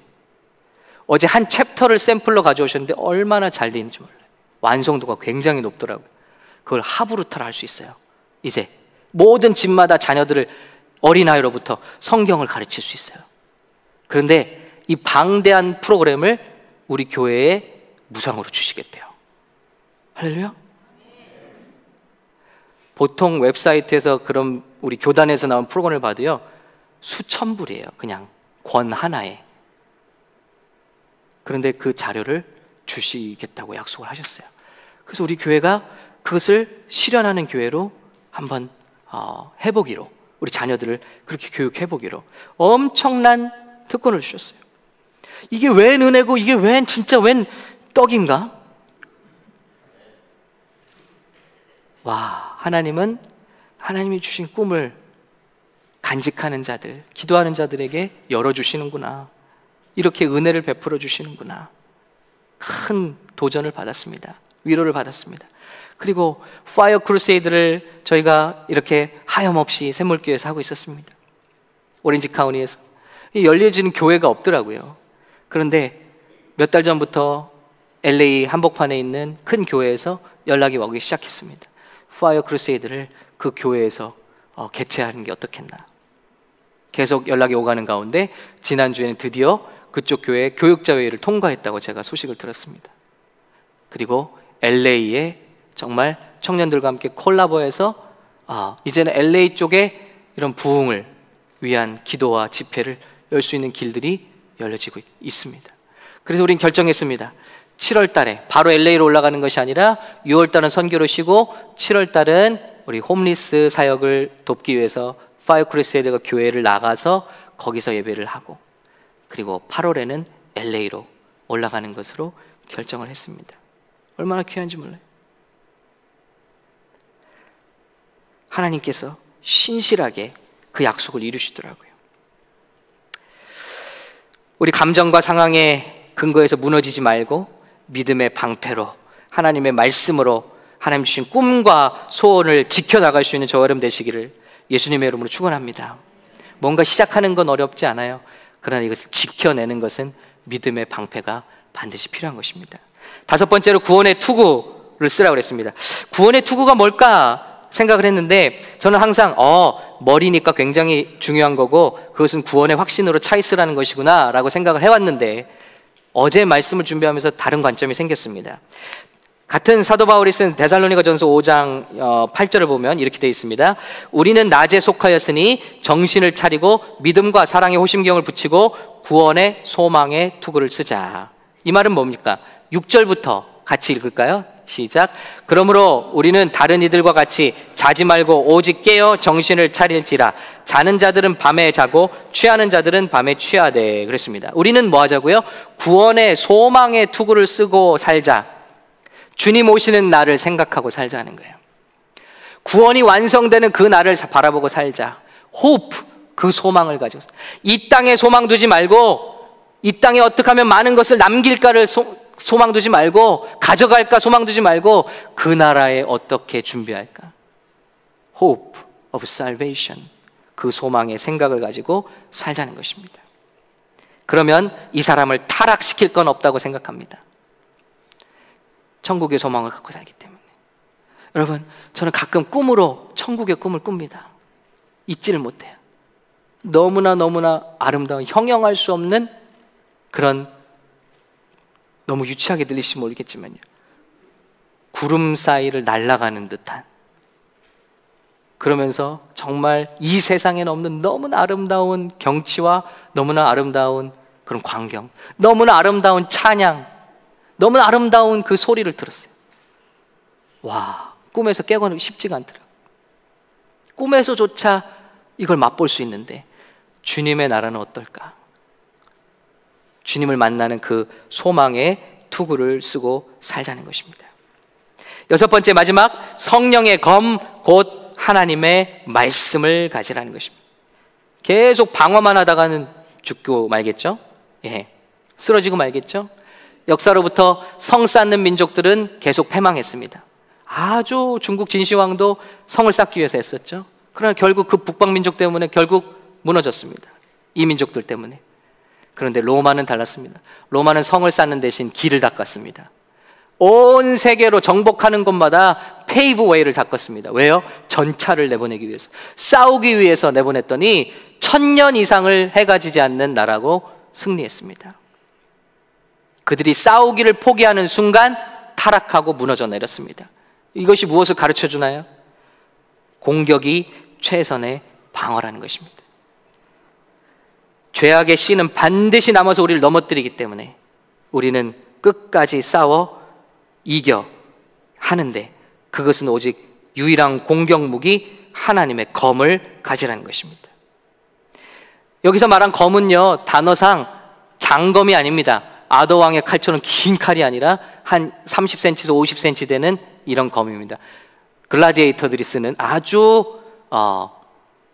[SPEAKER 1] 어제 한 챕터를 샘플로 가져오셨는데 얼마나 잘 되는지 몰라요. 완성도가 굉장히 높더라고요. 그걸 하브르타로 할 수 있어요. 이제 모든 집마다 자녀들을 어린아이로부터 성경을 가르칠 수 있어요. 그런데 이 방대한 프로그램을 우리 교회에 무상으로 주시겠대요. 할렐루야? 보통 웹사이트에서 그런 우리 교단에서 나온 프로그램을 봐도요 수천 불이에요. 그냥 권 하나에. 그런데 그 자료를 주시겠다고 약속을 하셨어요. 그래서 우리 교회가 그것을 실현하는 교회로 한번 해보기로, 우리 자녀들을 그렇게 교육해보기로 엄청난 특권을 주셨어요. 이게 웬 은혜고 이게 진짜 웬 떡인가? 와, 하나님이 주신 꿈을 간직하는 자들, 기도하는 자들에게 열어주시는구나. 이렇게 은혜를 베풀어 주시는구나. 큰 도전을 받았습니다. 위로를 받았습니다. 그리고 파이어 크루세이드를 저희가 이렇게 하염없이 샘물교회에서 하고 있었습니다. 오렌지 카운티에서. 열려지는 교회가 없더라고요. 그런데 몇 달 전부터 LA 한복판에 있는 큰 교회에서 연락이 오기 시작했습니다. 파이어 크루세이드를 그 교회에서 개최하는 게 어떻겠나. 계속 연락이 오가는 가운데 지난주에는 드디어 그쪽 교회 교육자회의를 통과했다고 제가 소식을 들었습니다. 그리고 LA에 정말 청년들과 함께 콜라보해서 이제는 LA 쪽에 이런 부흥을 위한 기도와 집회를 열 수 있는 길들이 열려지고 있습니다. 그래서 우린 결정했습니다. 7월 달에 바로 LA로 올라가는 것이 아니라 6월 달은 선교를 쉬고 7월 달은 우리 홈리스 사역을 돕기 위해서 파이어 크루세이드가 교회를 나가서 거기서 예배를 하고 그리고 8월에는 LA로 올라가는 것으로 결정을 했습니다. 얼마나 귀한지 몰라요. 하나님께서 신실하게 그 약속을 이루시더라고요. 우리 감정과 상황에 근거해서 무너지지 말고 믿음의 방패로 하나님의 말씀으로 하나님 주신 꿈과 소원을 지켜나갈 수 있는 저와 여러분 되시기를 예수님의 이름으로 축원합니다. 뭔가 시작하는 건 어렵지 않아요. 그러나 이것을 지켜내는 것은 믿음의 방패가 반드시 필요한 것입니다. 다섯 번째로 구원의 투구를 쓰라고 그랬습니다. 구원의 투구가 뭘까 생각을 했는데 저는 항상 머리니까 굉장히 중요한 거고 그것은 구원의 확신으로 차 있으라는 것이구나 라고 생각을 해왔는데 어제 말씀을 준비하면서 다른 관점이 생겼습니다. 같은 사도 바울이 쓴 데살로니가전서 5장 8절을 보면 이렇게 되어 있습니다. 우리는 낮에 속하였으니 정신을 차리고 믿음과 사랑의 호심경을 붙이고 구원의 소망의 투구를 쓰자. 이 말은 뭡니까? 6절부터 같이 읽을까요? 시작. 그러므로 우리는 다른 이들과 같이 자지 말고 오직 깨어 정신을 차릴지라. 자는 자들은 밤에 자고 취하는 자들은 밤에 취하되. 그랬습니다. 우리는 뭐 하자고요? 구원의 소망의 투구를 쓰고 살자. 주님 오시는 날을 생각하고 살자는 거예요. 구원이 완성되는 그 날을 바라보고 살자. hope, 그 소망을 가지고 이 땅에 소망 두지 말고 이 땅에 어떻게 하면 많은 것을 남길까를 소망 두지 말고 가져갈까 소망 두지 말고 그 나라에 어떻게 준비할까. hope of salvation, 그 소망의 생각을 가지고 살자는 것입니다. 그러면 이 사람을 타락시킬 건 없다고 생각합니다. 천국의 소망을 갖고 살기 때문에. 여러분, 저는 가끔 꿈으로 천국의 꿈을 꿉니다. 잊지를 못해요. 너무나 아름다운, 형용할 수 없는 그런, 너무 유치하게 들리실지 모르겠지만요, 구름 사이를 날아가는 듯한, 그러면서 정말 이 세상에는 없는 너무나 아름다운 경치와 너무나 아름다운 그런 광경, 너무나 아름다운 찬양, 너무나 아름다운 그 소리를 들었어요. 와, 꿈에서 깨고는 쉽지가 않더라고요. 꿈에서조차 이걸 맛볼 수 있는데 주님의 나라는 어떨까? 주님을 만나는 그 소망의 투구를 쓰고 살자는 것입니다. 여섯 번째, 마지막, 성령의 검 곧 하나님의 말씀을 가지라는 것입니다. 계속 방어만 하다가는 죽고 말겠죠? 예, 쓰러지고 말겠죠? 역사로부터 성 쌓는 민족들은 계속 패망했습니다. 아주 중국 진시황도 성을 쌓기 위해서 했었죠. 그러나 결국 그 북방 민족 때문에 결국 무너졌습니다. 이 민족들 때문에. 그런데 로마는 달랐습니다. 로마는 성을 쌓는 대신 길을 닦았습니다. 온 세계로 정복하는 곳마다 페이브 웨이를 닦았습니다. 왜요? 전차를 내보내기 위해서, 싸우기 위해서 내보냈더니 1000년 이상을 해가 지지 않는 나라고 승리했습니다. 그들이 싸우기를 포기하는 순간 타락하고 무너져 내렸습니다. 이것이 무엇을 가르쳐 주나요? 공격이 최선의 방어라는 것입니다. 죄악의 씨는 반드시 남아서 우리를 넘어뜨리기 때문에 우리는 끝까지 싸워 이겨 하는데, 그것은 오직 유일한 공격 무기 하나님의 검을 가지라는 것입니다. 여기서 말한 검은요, 단어상 장검이 아닙니다. 아더왕의 칼처럼 긴 칼이 아니라 한 30cm에서 50cm 되는 이런 검입니다. 글라디에이터들이 쓰는 아주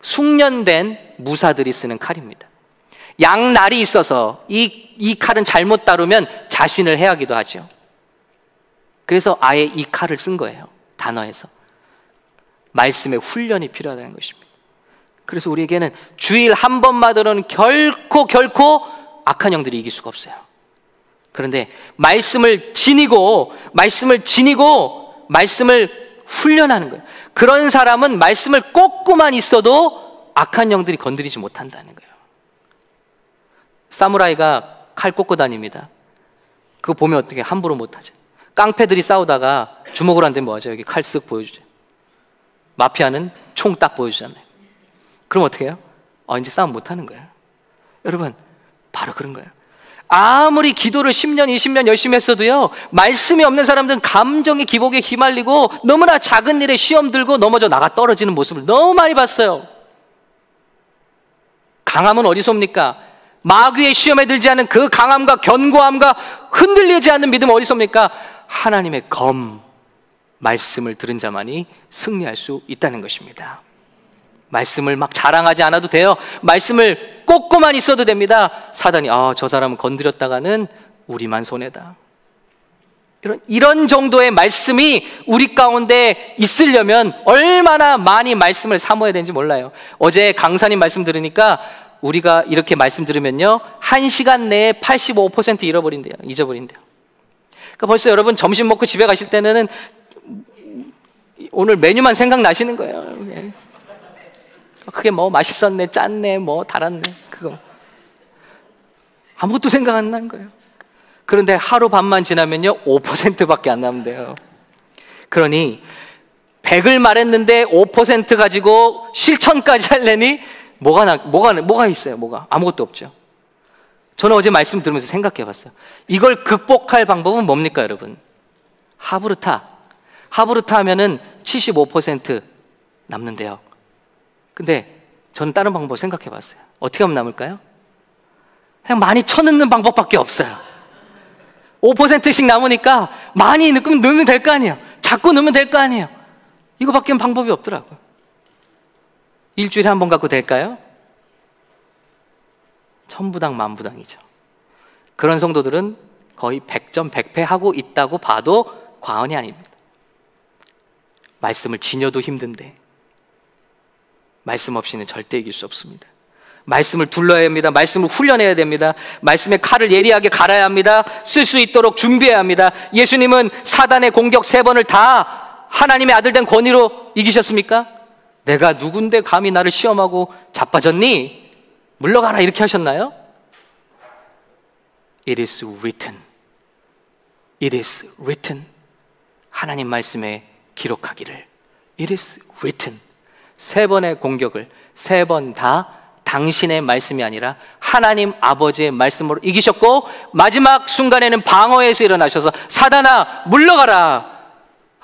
[SPEAKER 1] 숙련된 무사들이 쓰는 칼입니다. 양날이 있어서 이 칼은 잘못 다루면 자신을 해하기도 하죠. 그래서 아예 이 칼을 쓴 거예요. 단어에서. 말씀의 훈련이 필요하다는 것입니다. 그래서 우리에게는 주일 한 번마다는 결코 악한 영들이 이길 수가 없어요. 그런데 말씀을 지니고 말씀을 훈련하는 거예요. 그런 사람은 말씀을 꽂고만 있어도 악한 영들이 건드리지 못한다는 거예요. 사무라이가 칼 꽂고 다닙니다. 그거 보면 어떻게 함부로 못하죠. 깡패들이 싸우다가 주먹을 안 대면 뭐하죠? 여기 칼 쓱 보여주죠. 마피아는 총 딱 보여주잖아요. 그럼 어떻게 해요? 이제 싸움 못하는 거예요. 여러분, 바로 그런 거예요. 아무리 기도를 10년, 20년 열심히 했어도요, 말씀이 없는 사람들은 감정의 기복에 휘말리고 너무나 작은 일에 시험 들고 넘어져 나가 떨어지는 모습을 너무 많이 봤어요. 강함은 어디서 옵니까? 마귀의 시험에 들지 않은 그 강함과 견고함과 흔들리지 않는 믿음은 어디서 옵니까? 하나님의 검, 말씀을 들은 자만이 승리할 수 있다는 것입니다. 말씀을 막 자랑하지 않아도 돼요. 말씀을 꽂고만 있어도 됩니다. 사단이 저 사람은 건드렸다가는 우리만 손해다. 이런 정도의 말씀이 우리 가운데 있으려면 얼마나 많이 말씀을 사모해야 되는지 몰라요. 어제 강사님 말씀 들으니까 우리가 이렇게 말씀 들으면요 1시간 내에 85% 잊어버린대요. 그러니까 벌써 여러분 점심 먹고 집에 가실 때는 오늘 메뉴만 생각나시는 거예요. 그게 뭐 맛있었네, 짰네, 뭐 달았네, 그거 아무것도 생각 안 나는 거예요. 그런데 하루 반만 지나면요 5%밖에 안 남는데요. 그러니 100을 말했는데 5% 가지고 실천까지 하려니 뭐가 있어요? 아무것도 없죠. 저는 어제 말씀 들으면서 생각해 봤어요. 이걸 극복할 방법은 뭡니까 여러분? 하브르타 하면은 75% 남는데요. 근데 저는 다른 방법 생각해 봤어요. 어떻게 하면 남을까요? 그냥 많이 쳐넣는 방법밖에 없어요. 5%씩 남으니까 많이 넣으면 될 거 아니에요. 자꾸 넣으면 될 거 아니에요. 이거밖에 방법이 없더라고요. 일주일에 한 번 갖고 될까요? 천부당 만부당이죠. 그런 성도들은 거의 100점 100패 하고 있다고 봐도 과언이 아닙니다. 말씀을 지녀도 힘든데 말씀 없이는 절대 이길 수 없습니다. 말씀을 둘러야 합니다. 말씀을 훈련해야 됩니다. 말씀의 칼을 예리하게 갈아야 합니다. 쓸 수 있도록 준비해야 합니다. 예수님은 사단의 공격 3번을 다 하나님의 아들 된 권위로 이기셨습니까? 내가 누군데 감히 나를 시험하고 자빠졌니? 물러가라 이렇게 하셨나요? It is written. It is written. 하나님 말씀에 기록하기를 It is written. 3번의 공격을 3번 다 당신의 말씀이 아니라 하나님 아버지의 말씀으로 이기셨고 마지막 순간에는 방어에서 일어나셔서 사단아 물러가라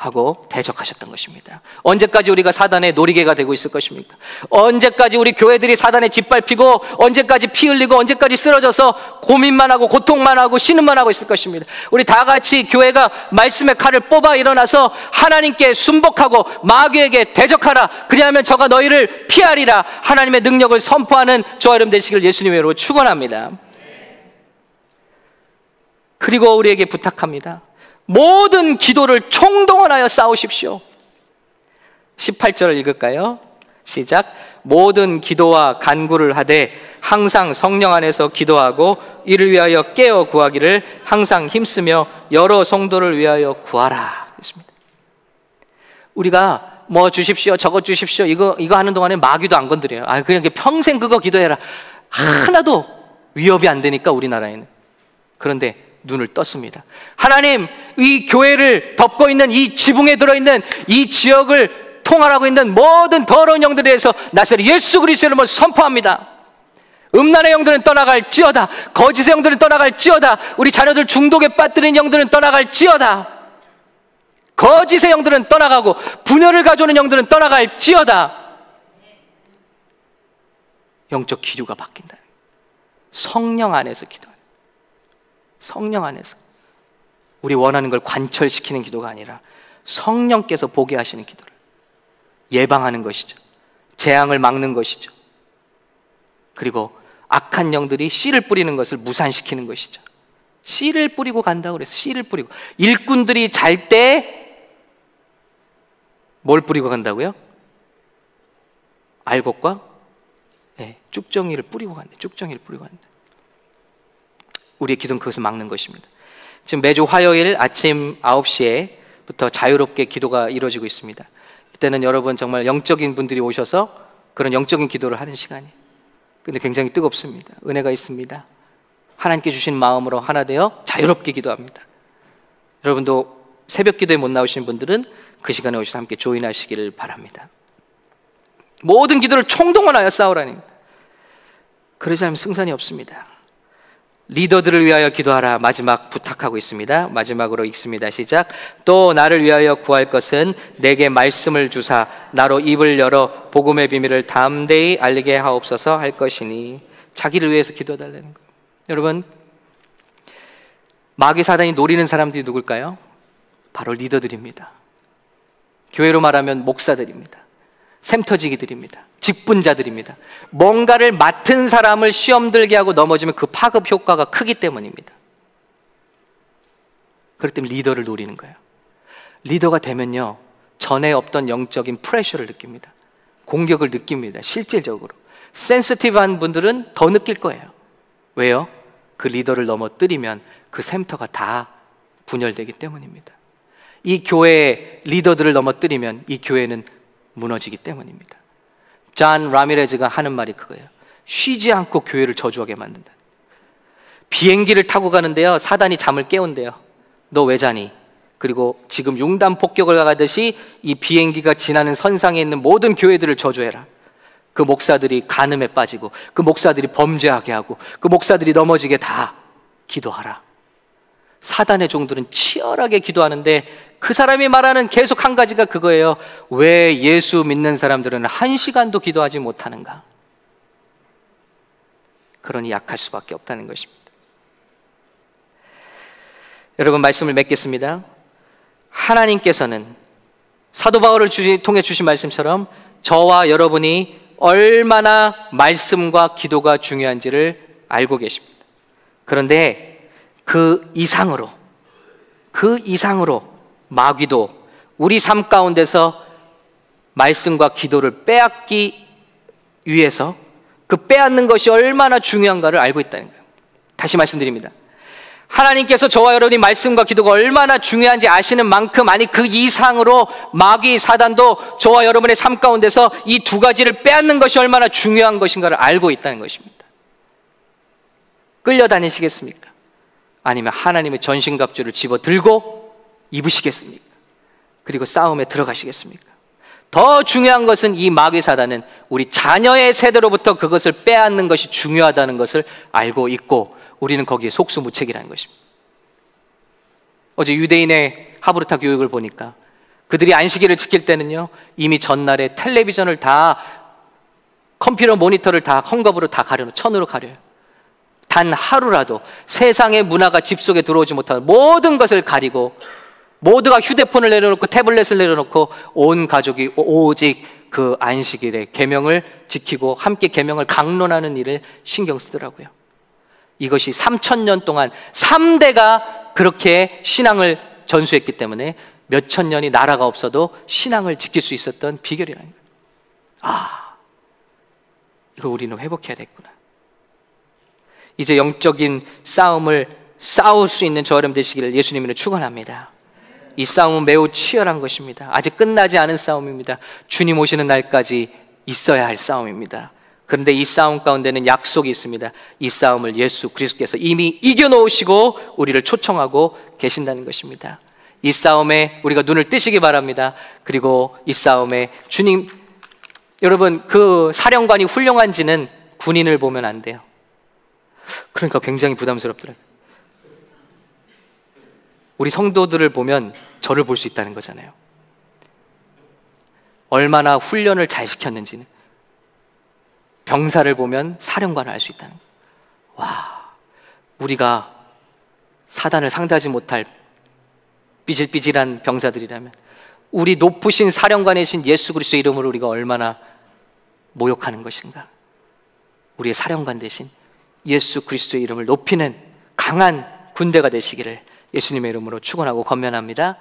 [SPEAKER 1] 하고 대적하셨던 것입니다. 언제까지 우리가 사단의 놀이개가 되고 있을 것입니까? 언제까지 우리 교회들이 사단에 짓밟히고 언제까지 피 흘리고 언제까지 쓰러져서 고민만 하고 고통만 하고 신음만 하고 있을 것입니다. 우리 다 같이 교회가 말씀의 칼을 뽑아 일어나서 하나님께 순복하고 마귀에게 대적하라. 그리하면 저가 너희를 피하리라. 하나님의 능력을 선포하는 저와 여러분 되시길 예수님의 이름으로 축원합니다. 그리고 우리에게 부탁합니다. 모든 기도를 총동원하여 싸우십시오. 18절을 읽을까요? 시작. 모든 기도와 간구를 하되 항상 성령 안에서 기도하고 이를 위하여 깨어 구하기를 항상 힘쓰며 여러 성도를 위하여 구하라. 그렇습니다. 우리가 뭐 주십시오, 저거 주십시오 이거 하는 동안에 마귀도 안 건드려요. 그냥 평생 그거 기도해라. 하나도 위협이 안 되니까 우리나라에는. 그런데 눈을 떴습니다. 하나님, 이 교회를 덮고 있는 이 지붕에 들어있는 이 지역을 통할하고 있는 모든 더러운 영들에 대해서 나사렛 예수 그리스도의 이름으로 선포합니다. 음란의 영들은 떠나갈지어다. 거짓의 영들은 떠나갈지어다. 우리 자녀들 중독에 빠뜨린 영들은 떠나갈지어다. 거짓의 영들은 떠나가고 분열을 가져오는 영들은 떠나갈지어다. 영적 기류가 바뀐다. 성령 안에서 기도하는, 성령 안에서 우리 원하는 걸 관철시키는 기도가 아니라 성령께서 보게 하시는 기도를 예방하는 것이죠. 재앙을 막는 것이죠. 그리고 악한 영들이 씨를 뿌리는 것을 무산시키는 것이죠. 씨를 뿌리고 간다고 그랬어요. 씨를 뿌리고. 일꾼들이 잘 때 뭘 뿌리고 간다고요? 알곡과 쭉정이를 뿌리고 간다. 쭉정이를 뿌리고 간다. 우리의 기도는 그것을 막는 것입니다. 지금 매주 화요일 아침 9시에부터 자유롭게 기도가 이루어지고 있습니다. 이때는 여러분 정말 영적인 분들이 오셔서 그런 영적인 기도를 하는 시간이에요. 근데 굉장히 뜨겁습니다. 은혜가 있습니다. 하나님께 주신 마음으로 하나 되어 자유롭게 기도합니다. 여러분도 새벽 기도에 못 나오시는 분들은 그 시간에 오셔서 함께 조인하시기를 바랍니다. 모든 기도를 총동원하여 싸우라니. 그러지 않으면 승산이 없습니다. 리더들을 위하여 기도하라. 마지막 부탁하고 있습니다. 마지막으로 읽습니다. 시작. 또 나를 위하여 구할 것은 내게 말씀을 주사 나로 입을 열어 복음의 비밀을 담대히 알리게 하옵소서 할 것이니. 자기를 위해서 기도해달라는 거예요. 여러분, 마귀 사단이 노리는 사람들이 누굴까요? 바로 리더들입니다. 교회로 말하면 목사들입니다. 샘터지기들입니다. 직분자들입니다. 뭔가를 맡은 사람을 시험 들게 하고 넘어지면 그 파급 효과가 크기 때문입니다. 그렇기 때문에 리더를 노리는 거예요. 리더가 되면요, 전에 없던 영적인 프레셔를 느낍니다. 공격을 느낍니다. 실질적으로 센시티브한 분들은 더 느낄 거예요. 왜요? 그 리더를 넘어뜨리면 그 샘터가 다 분열되기 때문입니다. 이 교회의 리더들을 넘어뜨리면 이 교회는 무너지기 때문입니다. 존 라미레즈가 하는 말이 그거예요. 쉬지 않고 교회를 저주하게 만든다. 비행기를 타고 가는데요, 사단이 잠을 깨운대요. 너 왜 자니? 그리고 지금 융단 폭격을 가듯이 이 비행기가 지나는 선상에 있는 모든 교회들을 저주해라. 그 목사들이 간음에 빠지고, 그 목사들이 범죄하게 하고, 그 목사들이 넘어지게 다 기도하라. 사단의 종들은 치열하게 기도하는데 그 사람이 말하는 계속 한 가지가 그거예요. 왜 예수 믿는 사람들은 1시간도 기도하지 못하는가? 그러니 약할 수밖에 없다는 것입니다. 여러분, 말씀을 맺겠습니다. 하나님께서는 사도 바울을 통해 주신 말씀처럼 저와 여러분이 얼마나 말씀과 기도가 중요한지를 알고 계십니다. 그런데 그 이상으로 마귀도 우리 삶 가운데서 말씀과 기도를 빼앗기 위해서 그 빼앗는 것이 얼마나 중요한가를 알고 있다는 거예요. 다시 말씀드립니다. 하나님께서 저와 여러분이 말씀과 기도가 얼마나 중요한지 아시는 만큼, 아니 그 이상으로 마귀 사단도 저와 여러분의 삶 가운데서 이 두 가지를 빼앗는 것이 얼마나 중요한 것인가를 알고 있다는 것입니다. 끌려다니시겠습니까? 아니면 하나님의 전신갑주를 집어들고 입으시겠습니까? 그리고 싸움에 들어가시겠습니까? 더 중요한 것은 이 마귀 사단은 우리 자녀의 세대로부터 그것을 빼앗는 것이 중요하다는 것을 알고 있고, 우리는 거기에 속수무책이라는 것입니다. 어제 유대인의 하브르타 교육을 보니까 그들이 안식일을 지킬 때는요, 이미 전날에 텔레비전을 다, 컴퓨터 모니터를 다 헝겊으로 다 가려놓고 천으로 가려요. 단 하루라도 세상의 문화가 집 속에 들어오지 못하는 모든 것을 가리고, 모두가 휴대폰을 내려놓고 태블릿을 내려놓고 온 가족이 오직 그 안식일의 계명을 지키고 함께 계명을 강론하는 일을 신경 쓰더라고요. 이것이 3000년 동안 3대가 그렇게 신앙을 전수했기 때문에 몇천 년이 나라가 없어도 신앙을 지킬 수 있었던 비결이라는 거예요. 아, 이거 우리는 회복해야 되겠구나. 이제 영적인 싸움을 싸울 수 있는 저 여러분 되시기를 예수님으로 축원합니다. 이 싸움은 매우 치열한 것입니다. 아직 끝나지 않은 싸움입니다. 주님 오시는 날까지 있어야 할 싸움입니다. 그런데 이 싸움 가운데는 약속이 있습니다. 이 싸움을 예수 그리스도께서 이미 이겨놓으시고 우리를 초청하고 계신다는 것입니다. 이 싸움에 우리가 눈을 뜨시기 바랍니다. 그리고 이 싸움에 주님, 여러분, 그 사령관이 훌륭한지는 군인을 보면 안 돼요. 그러니까 굉장히 부담스럽더라고요. 우리 성도들을 보면 저를 볼 수 있다는 거잖아요. 얼마나 훈련을 잘 시켰는지는. 병사를 보면 사령관을 알 수 있다는 거예요. 와, 우리가 사단을 상대하지 못할 삐질삐질한 병사들이라면 우리 높으신 사령관이신 예수 그리스도의 이름으로 우리가 얼마나 모욕하는 것인가. 우리의 사령관 대신 예수 그리스도의 이름을 높이는 강한 군대가 되시기를 예수님의 이름으로 축원하고 권면합니다.